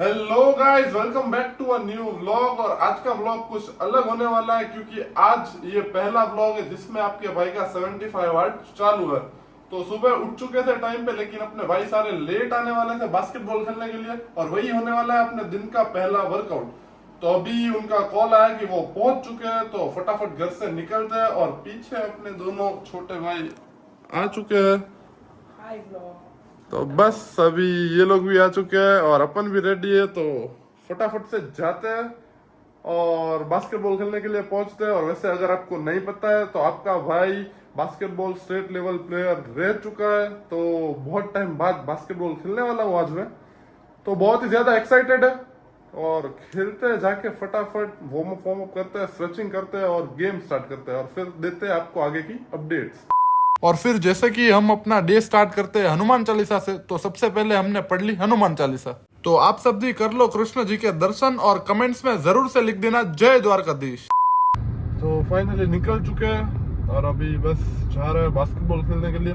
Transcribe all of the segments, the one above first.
Hello guys, welcome back to a new vlog. और आज का व्लॉग कुछ अलग होने वाला है क्योंकि आज ये पहला व्लॉग है जिसमें आपके भाई का 75 आवर्स चालू है। तो सुबह उठ चुके थे टाइम पे, लेकिन अपने भाई सारे लेट आने वाले थे बास्केटबॉल खेलने के लिए, और वही होने वाला है अपने दिन का पहला वर्कआउट। तो अभी उनका कॉल आया कि वो पहुंच चुके हैं, तो फटाफट घर से निकलते हैं। और पीछे अपने दोनों छोटे भाई आ चुके हैं। तो बस अभी ये लोग भी आ चुके हैं और अपन भी रेडी है, तो फटाफट से जाते हैं और बास्केटबॉल खेलने के लिए पहुंचते हैं। और वैसे अगर आपको नहीं पता है तो आपका भाई बास्केटबॉल स्टेट लेवल प्लेयर रह चुका है, तो बहुत टाइम बाद बास्केटबॉल खेलने वाला हूँ आज मैं। तो बहुत ही ज्यादा एक्साइटेड है और खेलते हैं जाके फटाफट, वार्म अप करते हैं, स्ट्रेचिंग करते हैं और गेम स्टार्ट करते हैं, और फिर देते हैं आपको आगे की अपडेट्स। और फिर जैसे कि हम अपना डे स्टार्ट करते हैं हनुमान चालीसा से, तो सबसे पहले हमने पढ़ ली हनुमान चालीसा। तो आप सब भी कर लो कृष्ण जी के दर्शन और कमेंट्स में जरूर से लिख देना जय द्वारकाधीश। तो फाइनली निकल चुके हैं और अभी बस जा रहे हैं बास्केटबॉल खेलने के लिए।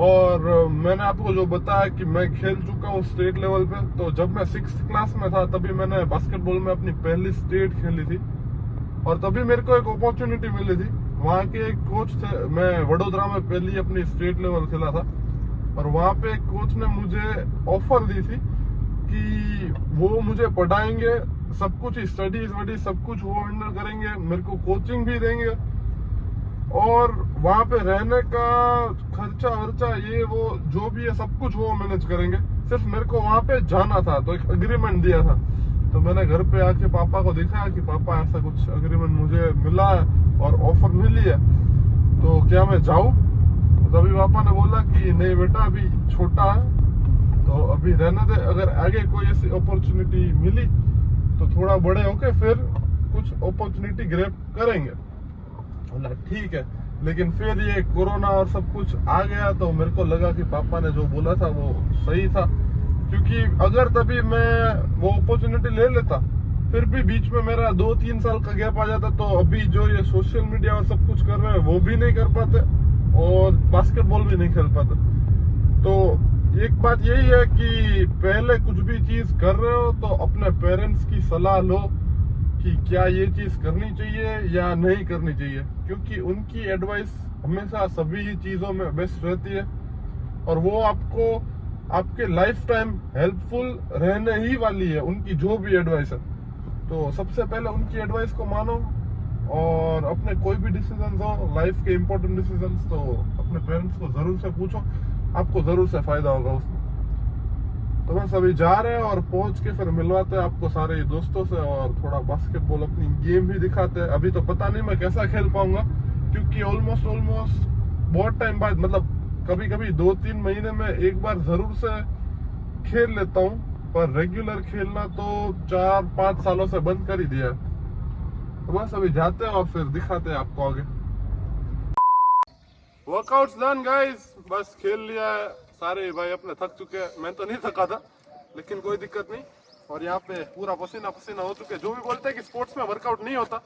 और मैंने आपको जो बताया कि मैं खेल चुका हूँ स्टेट लेवल पे, तो जब मैं 6th क्लास में था तभी मैंने बास्केटबॉल में अपनी पहली स्टेट खेली थी। और तभी मेरे को एक अपॉर्चुनिटी मिली थी, वहाँ के एक कोच थे, मैं वडोदरा में पहली अपनी स्टेट लेवल खेला था, और वहाँ पे एक कोच ने मुझे ऑफर दी थी कि वो मुझे पढ़ाएंगे, सब कुछ स्टडीज वडीज सब कुछ वो हैंडल करेंगे, मेरे को कोचिंग भी देंगे, और वहाँ पे रहने का खर्चा वर्चा ये वो जो भी है सब कुछ वो मैनेज करेंगे। सिर्फ मेरे को वहाँ पे जाना था, तो एक अग्रीमेंट दिया था। तो मैंने घर पे आके पापा को दिखाया कि पापा ऐसा कुछ अग्रीमेंट मुझे मिला है और ऑफर मिली है, तो क्या मैं जाऊं? तभी पापा ने बोला कि नहीं बेटा, अभी छोटा है तो अभी रहने दे, अगर आगे कोई ऐसी अपॉर्चुनिटी मिली तो थोड़ा बड़े होके फिर कुछ अपॉर्चुनिटी ग्रैब करेंगे। बोला ठीक है। लेकिन फिर ये कोरोना और सब कुछ आ गया, तो मेरे को लगा कि पापा ने जो बोला था वो सही था, क्योंकि अगर तभी मैं वो अपॉर्चुनिटी ले लेता, फिर भी बीच में मेरा 2-3 साल का गैप आ जाता, तो अभी जो ये सोशल मीडिया और सब कुछ कर रहे हैं वो भी नहीं कर पाते और बास्केटबॉल भी नहीं खेल पाते। तो एक बात यही है कि पहले कुछ भी चीज कर रहे हो तो अपने पेरेंट्स की सलाह लो कि क्या ये चीज करनी चाहिए या नहीं करनी चाहिए, क्योंकि उनकी एडवाइस हमेशा सभी चीजों में बेस्ट रहती है और वो आपको आपके लाइफ टाइम हेल्पफुल रहने ही वाली है, उनकी जो भी एडवाइस है। तो सबसे पहले उनकी एडवाइस को मानो, और अपने कोई भी डिसीजन हो, लाइफ के इम्पोर्टेंट डिसीजन, तो अपने पेरेंट्स को जरूर से पूछो, आपको जरूर से फायदा होगा उसमें। तो बस अभी जा रहे हैं और पहुंच के फिर मिलवाते हैं आपको सारे दोस्तों से, और थोड़ा बास्केटबॉल अपनी गेम भी दिखाते हैं। अभी तो पता नहीं मैं कैसा खेल पाऊंगा, क्योंकि ऑलमोस्ट बहुत टाइम बाद, मतलब कभी कभी 2-3 महीने में एक बार जरूर से खेल लेता हूँ, पर रेगुलर खेलना तो 4-5 सालों से बंद कर ही दिया है। तो बस अभी जाते हैं और फिर दिखाते हैं आपको आगे। वर्कआउट्स डन गाइस, बस खेल लिया है, सारे भाई अपने थक चुके हैं, मैं तो नहीं थका था, लेकिन कोई दिक्कत नहीं। और यहाँ पे पूरा पसीना पसीना हो चुके हैं। जो भी बोलते हैं कि स्पोर्ट्स में वर्कआउट नहीं होता,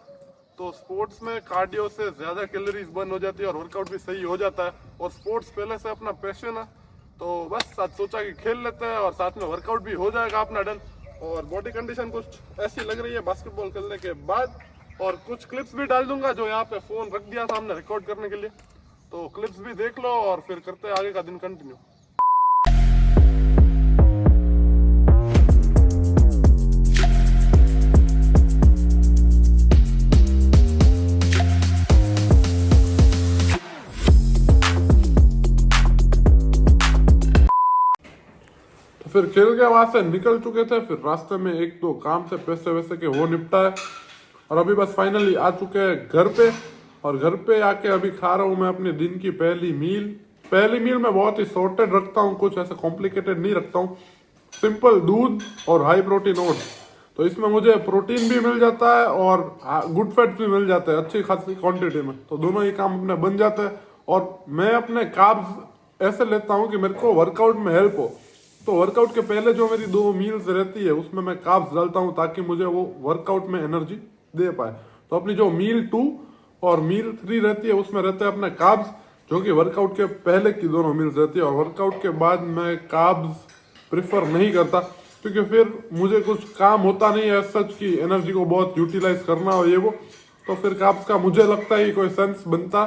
तो स्पोर्ट्स में कार्डियो से ज्यादा कैलोरीज बर्न हो जाती है और वर्कआउट भी सही हो जाता है, और स्पोर्ट्स पहले से अपना पैशन है, तो बस आज सोचा कि खेल लेते हैं और साथ में वर्कआउट भी हो जाएगा अपना डन। और बॉडी कंडीशन कुछ ऐसी लग रही है बास्केटबॉल खेलने के बाद। और कुछ क्लिप्स भी डाल दूंगा, जो यहाँ पे फोन रख दिया था हमने रिकॉर्ड करने के लिए, तो क्लिप्स भी देख लो और फिर करते हैं आगे का दिन कंटिन्यू। फिर खेल के वहां से निकल चुके थे, फिर रास्ते में 1-2 काम से पैसे वैसे के वो निपटा है, और अभी बस फाइनली आ चुके हैं घर पे। और घर पे आके अभी खा रहा हूँ मैं अपने दिन की पहली मील मैं बहुत ही सॉर्टेड रखता हूँ, कुछ ऐसा कॉम्प्लिकेटेड नहीं रखता हूँ। सिंपल दूध और हाई प्रोटीन ओट्स, तो इसमें मुझे प्रोटीन भी मिल जाता है और गुड फैट भी मिल जाता है अच्छी खासी क्वांटिटी में, तो दोनों ही काम अपने बन जाते हैं। और मैं अपने कार्ब्स ऐसे लेता हूँ कि मेरे को वर्कआउट में हेल्प हो, तो वर्कआउट के पहले जो मेरी 2 मील्स रहती है उसमें मैं कार्ब्स डालता हूँ, ताकि मुझे वो वर्कआउट में एनर्जी दे पाए। तो अपनी जो मील 2 और मील 3 रहती है उसमें रहते हैं अपने कार्ब्स, जो कि वर्कआउट के पहले की दोनों मील्स रहती है। और वर्कआउट के बाद मैं कार्ब्स प्रिफर नहीं करता, क्योंकि फिर मुझे कुछ काम होता नहीं है सच की एनर्जी को बहुत यूटिलाइज करना हो ये वो, तो फिर काप्स का मुझे लगता है कि कोई सेंस बनता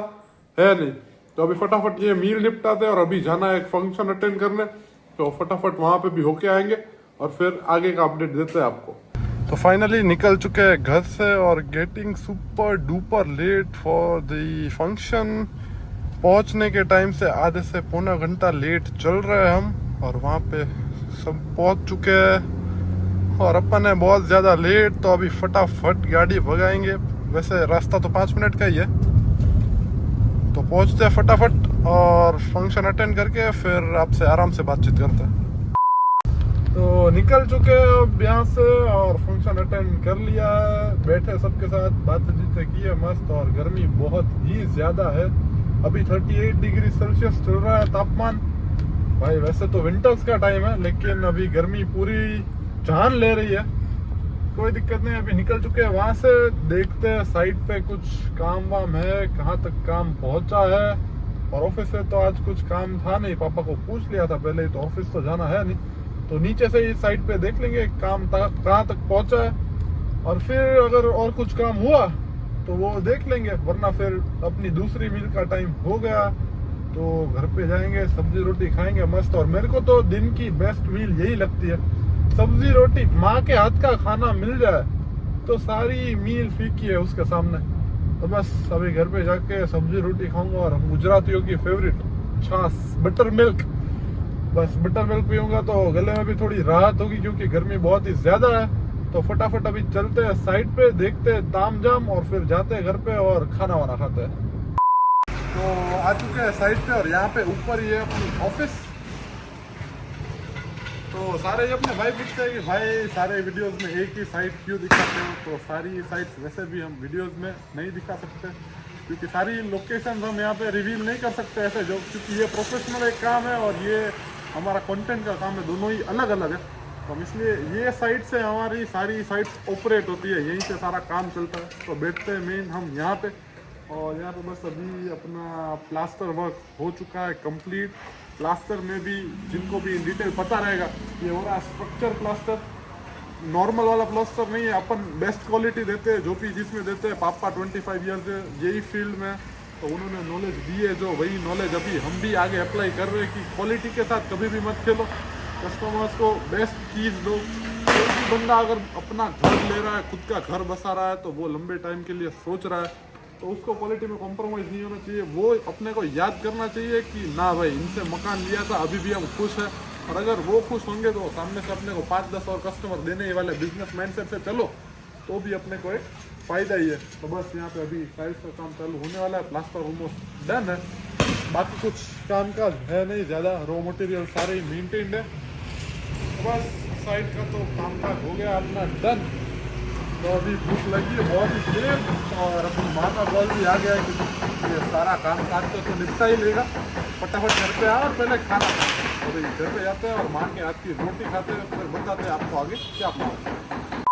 है नहीं। तो अभी फटाफट ये मील निपटाते हैं और अभी जाना है एक फंक्शन अटेंड करने, तो फटाफट वहाँ पे भी होके आएंगे और फिर आगे का अपडेट देते हैं आपको। तो फाइनली निकल चुके हैं घर से और getting super duper late for the function. पहुंचने के टाइम से आधे से पौना घंटा लेट चल रहे हैं हम, और वहाँ पे सब पहुंच चुके हैं और अपन है बहुत ज़्यादा लेट, तो अभी फटाफट गाड़ी भगाएंगे। वैसे रास्ता तो 5 मिनट का ही है, तो पहुंचते हैं फटाफट और फंक्शन अटेंड करके फिर आपसे आराम से बातचीत करते हैं। तो निकल चुके हैं अब यहाँ से और फंक्शन अटेंड कर लिया है, बैठे सबके साथ बातचीत की है मस्त, और गर्मी बहुत ही ज़्यादा है। अभी 38 डिग्री सेल्सियस चल रहा है तापमान। भाई वैसे तो विंटर्स का टाइम है, लेकिन अभी गर्मी पूरी जान ले रही है। कोई दिक्कत नहीं, अभी निकल चुके हैं वहाँ से। देखते हैं साइड पे कुछ काम वाम है, कहाँ तक काम पहुँचा है। और ऑफिस से तो आज कुछ काम था नहीं, पापा को पूछ लिया था पहले ही, तो ऑफिस तो जाना है नहीं, तो नीचे से इस साइड पे देख लेंगे काम कहाँ तक पहुँचा है। और फिर अगर और कुछ काम हुआ तो वो देख लेंगे, वरना फिर अपनी दूसरी मील का टाइम हो गया तो घर पे जाएंगे, सब्जी रोटी खाएंगे मस्त। और मेरे को तो दिन की बेस्ट मील यही लगती है, सब्जी रोटी। माँ के हाथ का खाना मिल जाए तो सारी मील फीकी है उसके सामने। तो बस अभी घर पे जाके सब्जी रोटी खाऊंगा और गुजरातियों की फेवरेट छाछ बटर मिल्क, बस बटर मिल्क पीऊंगा तो गले में भी थोड़ी राहत होगी, क्योंकि गर्मी बहुत ही ज्यादा है। तो फटाफट अभी चलते हैं साइड पे, देखते हैं ताम जाम और फिर जाते हैं घर पे और खाना वाना खाते हैं। तो आ चुके हैं साइड पे और यहाँ पे ऊपर ही है अपनी ऑफिस। तो सारे ही अपने भाई पूछते हैं कि भाई सारे वीडियोस में एक ही साइड क्यों दिखाते हो, तो सारी साइट्स वैसे भी हम वीडियोस में नहीं दिखा सकते, क्योंकि सारी लोकेशन हम यहाँ पे रिवील नहीं कर सकते ऐसे जो, क्योंकि ये प्रोफेशनल एक काम है और ये हमारा कंटेंट का काम है, दोनों ही अलग अलग है। तो हम इसलिए ये साइड से हमारी सारी साइट्स ऑपरेट होती है, यहीं से सारा काम चलता है। तो बैठते हैं मेन हम यहाँ पे, और यहाँ पे बस अभी अपना प्लास्टर वर्क हो चुका है कंप्लीट। प्लास्टर में भी जिनको भी इन डिटेल पता रहेगा, ये हो रहा है स्ट्रक्चर प्लास्टर, नॉर्मल वाला प्लास्टर नहीं है। अपन बेस्ट क्वालिटी देते हैं, जो भी जिसमें देते हैं। पापा 25 ईयर्स है यही फील्ड में, तो उन्होंने नॉलेज दी है, जो वही नॉलेज अभी हम भी आगे अप्लाई कर रहे हैं कि क्वालिटी के साथ कभी भी मत खेलो, कस्टमर्स को बेस्ट चीज़ दो। कोई भी बंदा अगर अपना घर ले रहा है, खुद का घर बसा रहा है, तो वो लंबे टाइम के लिए सोच रहा है, तो उसको क्वालिटी में कॉम्प्रोमाइज़ नहीं होना चाहिए। वो अपने को याद करना चाहिए कि ना भाई इनसे मकान लिया था, अभी भी हम खुश हैं। और अगर वो खुश होंगे तो सामने से अपने को 5-10 और कस्टमर देने ही वाले बिजनेस माइंडसेट से चलो, तो भी अपने को एक फ़ायदा ही है। तो बस यहाँ पे अभी टाइल्स का काम चालू होने वाला है, प्लास्टर ऑलमोस्ट डन है, बाकी कुछ काम काज है नहीं ज़्यादा, रॉ मटेरियल सारे ही मेंटेन्ड है। तो बस साइड का तो काम काज हो गया अपना डन। तो अभी भूख लगी है बहुत ही तेज, और अपनी माँ का बॉल भी आ गया है कि ये सारा काम काज तो निपटा ही लेगा। फटाफट घर पे आओ और पहले खाना खाओ। तो भाई घर पे जाते हैं और माँ के हाथ की रोटी खाते हैं, फिर बताते हैं आपको आगे क्या प्लान।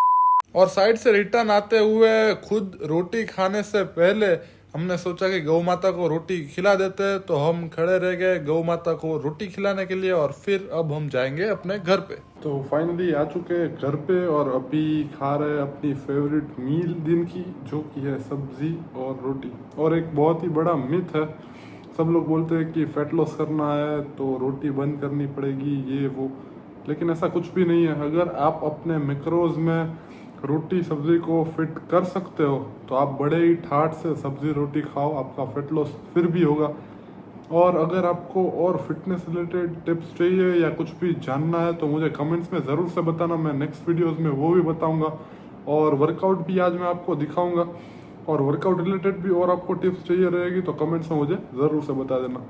और साइड से रिटर्न आते हुए खुद रोटी खाने से पहले हमने सोचा कि गौ माता को रोटी खिला देते हैं, तो हम खड़े रह गए गौ माता को रोटी खिलाने के लिए, और फिर अब हम जाएंगे अपने घर पे। तो फाइनली आ चुके हैं घर पे और अभी खा रहे हैं अपनी फेवरेट मील दिन की, जो कि है सब्जी और रोटी। और एक बहुत ही बड़ा मिथ है, सब लोग बोलते हैं कि फैट लॉस करना है तो रोटी बंद करनी पड़ेगी ये वो, लेकिन ऐसा कुछ भी नहीं है। अगर आप अपने मैक्रोज में रोटी सब्जी को फिट कर सकते हो तो आप बड़े ही ठाठ से सब्जी रोटी खाओ, आपका फैट लॉस फिर भी होगा। और अगर आपको और फिटनेस रिलेटेड टिप्स चाहिए या कुछ भी जानना है तो मुझे कमेंट्स में ज़रूर से बताना, मैं नेक्स्ट वीडियोस में वो भी बताऊंगा। और वर्कआउट भी आज मैं आपको दिखाऊंगा, और वर्कआउट रिलेटेड भी और आपको टिप्स चाहिए रहेगी तो कमेंट्स में मुझे ज़रूर से बता देना।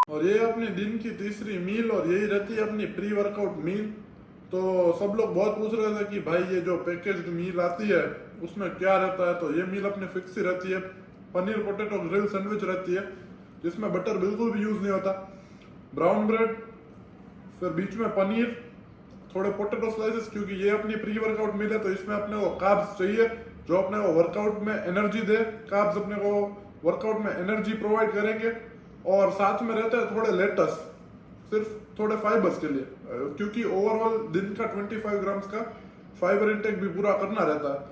और ये अपनी दिन की तीसरी मील, और यही रहती है अपनी प्री वर्कआउट मील। तो सब लोग बहुत पूछ रहे थे कि भाई ये जो पैकेज्ड मील आती है उसमें क्या रहता है, तो ये मील अपनी फिक्स ही रहती है। पनीर पोटैटो ग्रिल सैंडविच रहती है, जिसमें बटर बिल्कुल भी यूज़ नहीं होता, ब्राउन ब्रेड, फिर बीच में पनीर, थोड़े पोटैटो स्लाइसेस, क्योंकि ये अपनी प्री वर्कआउट मील है तो इसमें अपने को कार्ब्स चाहिए जो अपने को वर्कआउट में एनर्जी दे। कार्ब्स अपने को वर्कआउट में एनर्जी प्रोवाइड करेंगे। और साथ में रहते हैं थोड़े लेटस, सिर्फ थोड़े फाइबर्स के लिए, क्योंकि ओवरऑल दिन का 25 ग्राम्स का फाइबर इंटेक भी पूरा करना रहता है।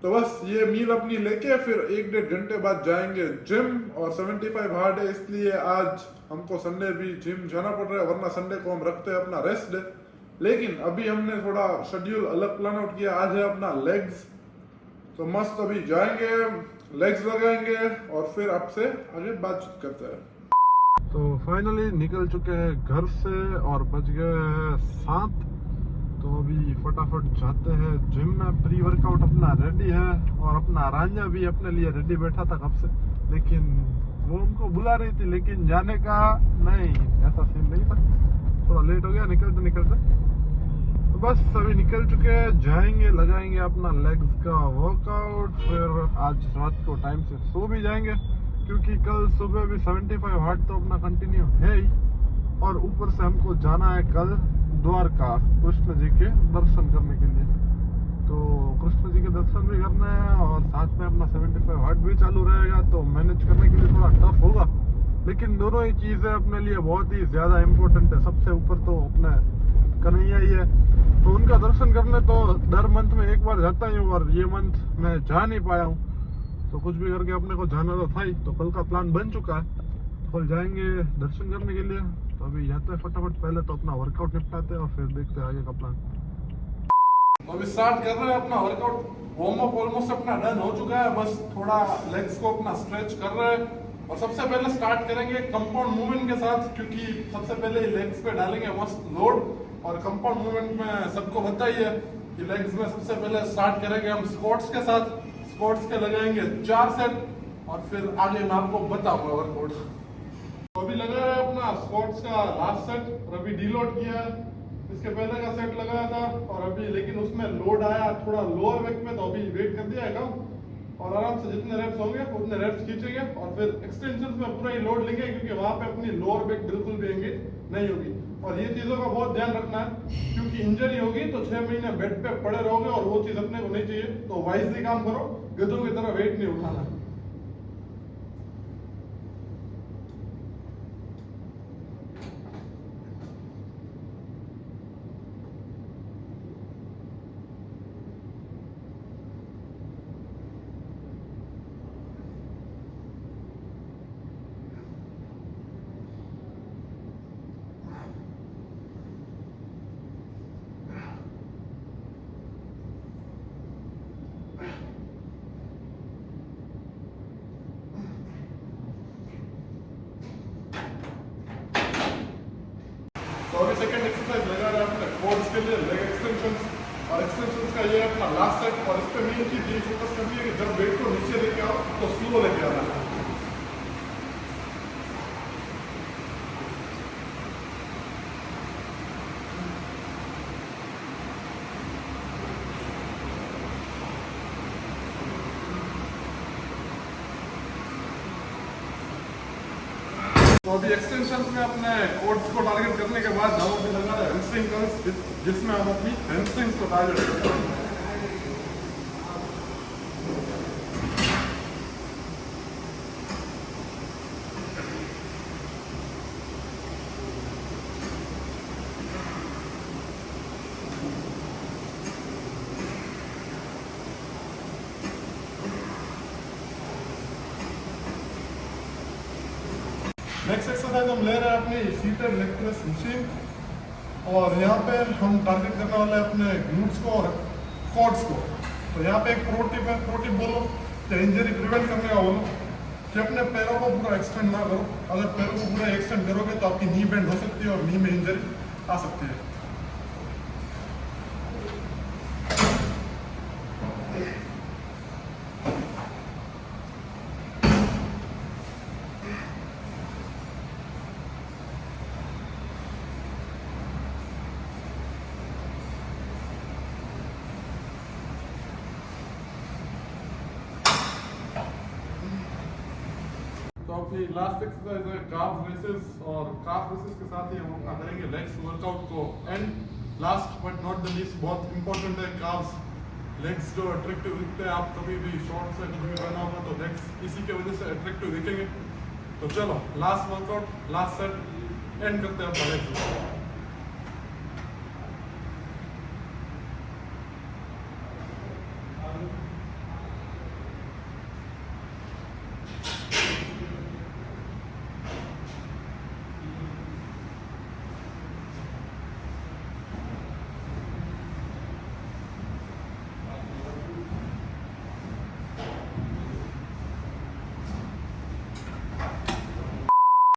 तो बस ये मील अपनी लेके फिर 1-1.5 घंटे बाद जाएंगे जिम, और 75 हार्ड है इसलिए आज हमको संडे भी जिम जाना पड़ रहा है, वरना संडे को हम रखते हैं अपना रेस्ट डे। लेकिन अभी हमने थोड़ा शेड्यूल अलग प्लान आउट किया, आज है अपना लेग्स, तो मस्त अभी जाएंगे लेग्स लगाएंगे और फिर आपसे आगे बातचीत करते हैं। तो फाइनली निकल चुके हैं घर से और बज गए हैं 7, तो अभी फटाफट जाते हैं जिम में। प्री वर्कआउट अपना रेडी है और अपना रांझा भी अपने लिए रेडी बैठा था कब से, लेकिन वो उनको बुला रही थी, लेकिन जाने का नहीं, ऐसा सीन नहीं था, थोड़ा लेट हो गया निकलते निकलते। तो बस अभी निकल चुके हैं, जाएंगे लगाएंगे अपना लेग्स का वर्कआउट, फिर आज रात को टाइम से सो भी जाएंगे, क्योंकि कल सुबह भी 75 हार्ट तो अपना कंटिन्यू है ही, और ऊपर से हमको जाना है कल द्वारका कृष्ण जी के दर्शन करने के लिए। तो कृष्ण जी के दर्शन भी करना है और साथ में अपना 75 हार्ट भी चालू रहेगा, तो मैनेज करने के लिए थोड़ा टफ होगा, लेकिन दोनों ही चीज़ें अपने लिए बहुत ही ज़्यादा इम्पोर्टेंट है। सबसे ऊपर तो अपने कन्हैया ही है, तो उनका दर्शन करने तो दर मंथ में एक बार जाता ही हूँ, और ये मंथ मैं जा नहीं पाया हूँ, तो कुछ भी करके अपने को जाना तो था ही। तो कल का प्लान बन चुका है, कल जाएंगे दर्शन करने के लिए। तो अभी जाते हैं फटाफट, पहले तो अपना वर्कआउट निपटाते हैं और फिर देखते हैं आगे का प्लान। तो अभी स्टार्ट कर रहे हैं अपना वर्कआउट, वार्म अप ऑलमोस्ट अपना डन हो चुका है, बस थोड़ा लेग्स को अपना स्ट्रेच कर रहे हैं। और सबसे पहले स्टार्ट करेंगे कंपाउंड मूवमेंट के साथ, क्योंकि सबसे पहले लेग्स पे डालेंगे मस्त लोड, और कंपाउंड मूवमेंट में सबको पता ही है कि लेग्स में सबसे पहले स्टार्ट करेंगे हम स्क्वाट्स के साथ। स्क्वाट्स के लगाएंगे 4 सेट, और फिर आगे मैं आपको बताऊंगा वर्कआउट। तो अभी लगा है अपना स्क्वाट्स का लास्ट सेट, और अभी डीलोड किया है, इसके पहले का सेट लगाया था, और अभी लेकिन उसमें लोड आया थोड़ा लोअर बैक में, तो अभी वेट कर दिया है कम, और आराम से जितने रेप्स होंगे उतने रेप्स खींचेंगे, और फिर एक्सटेंशन में पूरा ही लोड लेंगे, क्योंकि वहां पे अपनी लोअर बैक बिल्कुल भी एंगेज नहीं होगी। और ये चीजों का बहुत ध्यान रखना है, क्योंकि इंजरी होगी तो 6 महीने बेड पे पड़े रहोगे, और वो चीज अपने को नहीं चाहिए। तो वाइजली काम करो, गधों की तरह वेट नहीं उठाना। तो अभी सेकंड एक्सरसाइज लगा रहे हैं अपने कोर्स के लिए, लेग एक्सटेंशंस, और एक्सटेंशंस का ये अपना लास्ट सेट। और इस पे मेन चीज ये फोकस करनी है कि जब वेट को नीचे लेके आओ तो स्लो लेके आना है। तो अभी एक्सटेंशन में अपने कोड्स को टारगेट करने के बाद हम अभी लगा रहे हैं हैमस्ट्रिंग कर्ल्स, जिसमें हम अपनी हैमस्ट्रिंग्स को टारगेट करते हैं। नेक्स्ट एक्सरसाइज हम ले रहे हैं अपनी सीटेड लेग प्रेस मशीन, और यहाँ पे हम टारगेट करने वाले हैं अपने ग्लूट्स को और क्वाड्स को। तो यहाँ पे एक प्रो टिप है, प्रो टिप बोलो या इंजरी प्रिवेंट करने का बोलो, कि अपने पैरों को पूरा एक्सटेंड ना करो। अगर पैरों को पूरा एक्सटेंड करोगे तो आपकी नी बेंड हो सकती है और नी में इंजरी आ सकती है। तो अपनी लास्ट एक्सरसाइज है काफ रेसेस, और काफ रेसेस के साथ ही हम अपना करेंगे लेग्स वर्कआउट को and last but not the least बहुत इंपॉर्टेंट है काफ्स। लेग्स जो अट्रैक्टिव दिखते हैं, आप कभी भी शॉर्ट्स में कभी भी बना होगा तो लेग्स इसी के वजह से अट्रैक्टिव दिखेंगे। तो चलो last workout, last set, and करते हैं अपना लेग व्लॉग।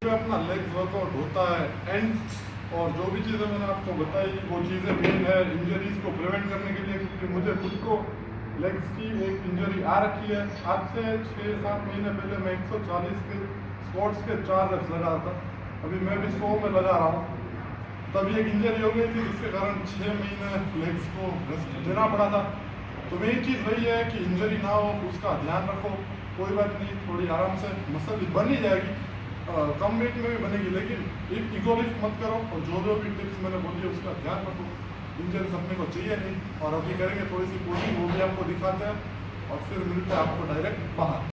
में अपना लेग वर्कआउट होता है एंड, और जो भी चीज़ें मैंने आपको बताई वो चीज़ें मेन है इंजरीज को प्रिवेंट करने के लिए, क्योंकि मुझे खुद को लेग्स की एक इंजरी आ रखी है। आज से 6-7 महीने पहले मैं 140 के स्क्वाट्स के 4 रेप्स लगा रहा था, अभी मैं भी 100 में लगा रहा हूँ। तभी एक इंजरी हो गई थी जिसके कारण 6 महीने लेग्स को रेस्ट देना पड़ा था। तो मेन चीज़ वही है कि इंजरी ना हो, उसका ध्यान रखो। कोई बात नहीं, थोड़ी आराम से मसल बन ही जाएगी, कम वेट में भी बनेगी, लेकिन ईगो लिफ्ट मत करो और जो भी टिप्स मैंने बोली है उसका ध्यान रखो। इंजरी अपने को चाहिए नहीं। और अभी करेंगे थोड़ी सी कोचिंग, वो भी आपको दिखाते हैं और फिर मिलते हैं आपको डायरेक्ट बाहर।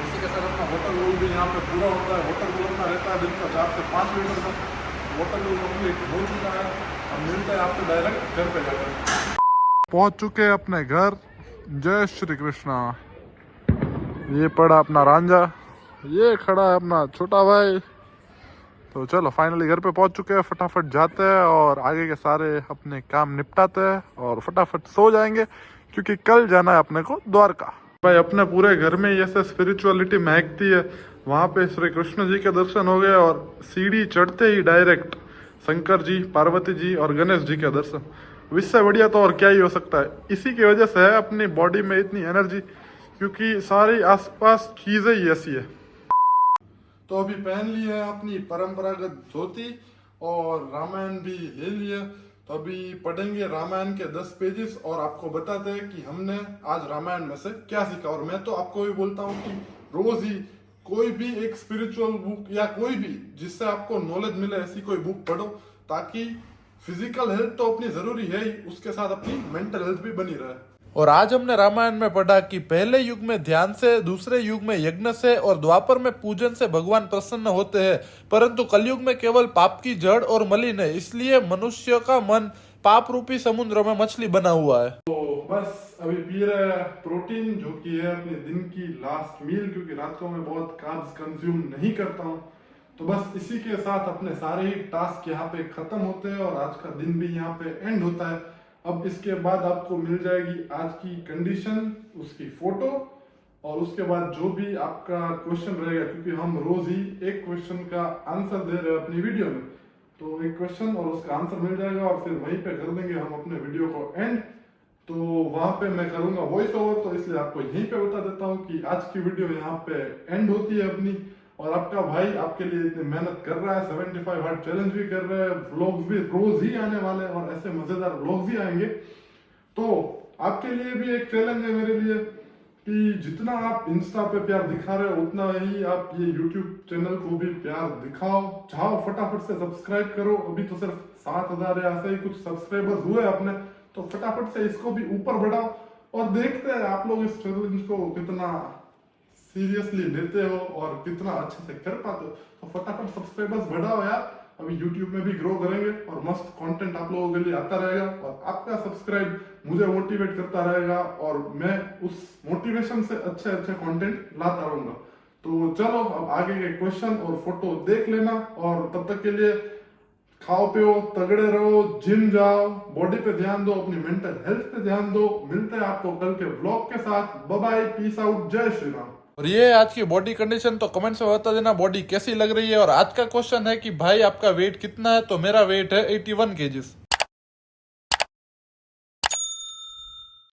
इसी के साथ अपना वाटर गोल भी यहाँ पे पूरा होता है। वाटर गोल अपना रहता है दिन का 4 से 5 लीटर का। वाटर गोल कंप्लीट हो चुका है, अब मिलते हैं आपको डायरेक्ट घर पे जाकर। पहुँच चुके हैं अपने घर। जय श्री कृष्णा। ये पड़ा अपना रांझा, ये खड़ा है अपना छोटा भाई। तो चलो फाइनली घर पे पहुँच चुके हैं, फटाफट जाते हैं और आगे के सारे अपने काम निपटाते हैं और फटाफट सो जाएंगे, क्योंकि कल जाना है अपने को द्वारका। भाई अपने पूरे घर में ऐसे स्पिरिचुअलिटी महकती है। वहाँ पे श्री कृष्ण जी के दर्शन हो गए और सीढ़ी चढ़ते ही डायरेक्ट शंकर जी, पार्वती जी और गणेश जी के दर्शन। इससे बढ़िया तो और क्या ही हो सकता है। इसी की वजह से है अपनी बॉडी में इतनी एनर्जी, क्योंकि सारी आसपास चीज़ें ही ऐसी है। तो अभी पहन ली है अपनी परंपरागत धोती और रामायण भी ले लिया। तो अभी पढ़ेंगे रामायण के 10 पेजेस और आपको बताते हैं कि हमने आज रामायण में से क्या सीखा। और मैं तो आपको भी बोलता हूँ कि रोज ही कोई भी एक स्पिरिचुअल बुक या कोई भी जिससे आपको नॉलेज मिले ऐसी कोई बुक पढ़ो, ताकि फिजिकल हेल्थ तो अपनी जरूरी है ही, उसके साथ अपनी मेंटल हेल्थ भी बनी रहे। और आज हमने रामायण में पढ़ा कि पहले युग में ध्यान से, दूसरे युग में यज्ञ से और द्वापर में पूजन से भगवान प्रसन्न होते हैं, परंतु कलयुग में केवल पाप की जड़ और मलिन है। इसलिए मनुष्य का मन पाप रूपी समुद्र में मछली बना हुआ है। तो बस अभी पी रहे हैं प्रोटीन, जो कि है अपने दिन की लास्ट मील, क्योंकि रात को मैं बहुत कार्ब्स कंज्यूम नहीं करता हूँ। तो बस इसी के साथ अपने सारे ही टास्क यहाँ पे खत्म होते हैं और आज का दिन भी यहाँ पे एंड होता है। अब इसके बाद आपको मिल जाएगी आज की कंडीशन, उसकी फोटो और उसके बाद जो भी आपका क्वेश्चन रहेगा, क्योंकि हम रोज ही एक क्वेश्चन का आंसर दे रहे हैं अपनी वीडियो में। तो एक क्वेश्चन और उसका आंसर मिल जाएगा और फिर वहीं पे कर देंगे हम अपने वीडियो को एंड। तो वहां पे मैं करूंगा वॉइस ओवर, तो इसलिए आपको यहीं पे बता देता हूँ कि आज की वीडियो यहाँ पे एंड होती है अपनी। और आपका भाई आपके लिए इतनी मेहनत कर रहा है, 75 हार्ट चैलेंज भी कर रहे हैं, व्लॉग्स भी रोज ही आने वाले हैं और ऐसे मजेदार व्लॉग्स ही आएंगे। तो आपके लिए भी एक चैलेंज है मेरे लिए कि जितना आप इंस्टा पे प्यार दिखा रहे हो उतना ही आप ये यूट्यूब चैनल को भी प्यार दिखाओ। चाहो फटाफट से सब्सक्राइब करो, अभी तो सिर्फ 7000 या ऐसे ही कुछ सब्सक्राइबर्स हुए अपने, तो फटाफट से इसको भी ऊपर बढ़ाओ और देखते हैं आप लोग इस चैलेंज को कितना सीरियसली लेते हो और कितना अच्छे से कर पाते हो। तो फटाफट सब्सक्राइबर्स बढ़ाओ यार, अभी YouTube में भी ग्रो करेंगे और मस्त कंटेंट आप लोगों के लिए आता रहेगा और आपका सब्सक्राइब मुझे मोटिवेट करता रहेगा और मैं उस मोटिवेशन से अच्छे अच्छे कंटेंट लाता रहूंगा। तो चलो अब आगे के क्वेश्चन और फोटो देख लेना और तब तक के लिए खाओ पियो, तगड़े रहो, जिम जाओ, बॉडी पे ध्यान दो, अपनी मेंटल हेल्थ पे ध्यान दो। मिलते हैं आपको कल के व्लॉग के साथ। बाय बाय, पीस आउट, जय श्री राम। और ये आज की बॉडी कंडीशन तो कमेंट्स में बता देना बॉडी कैसी लग रही है। और आज का क्वेश्चन है कि भाई आपका वेट कितना है, तो मेरा वेट है 81 kgs।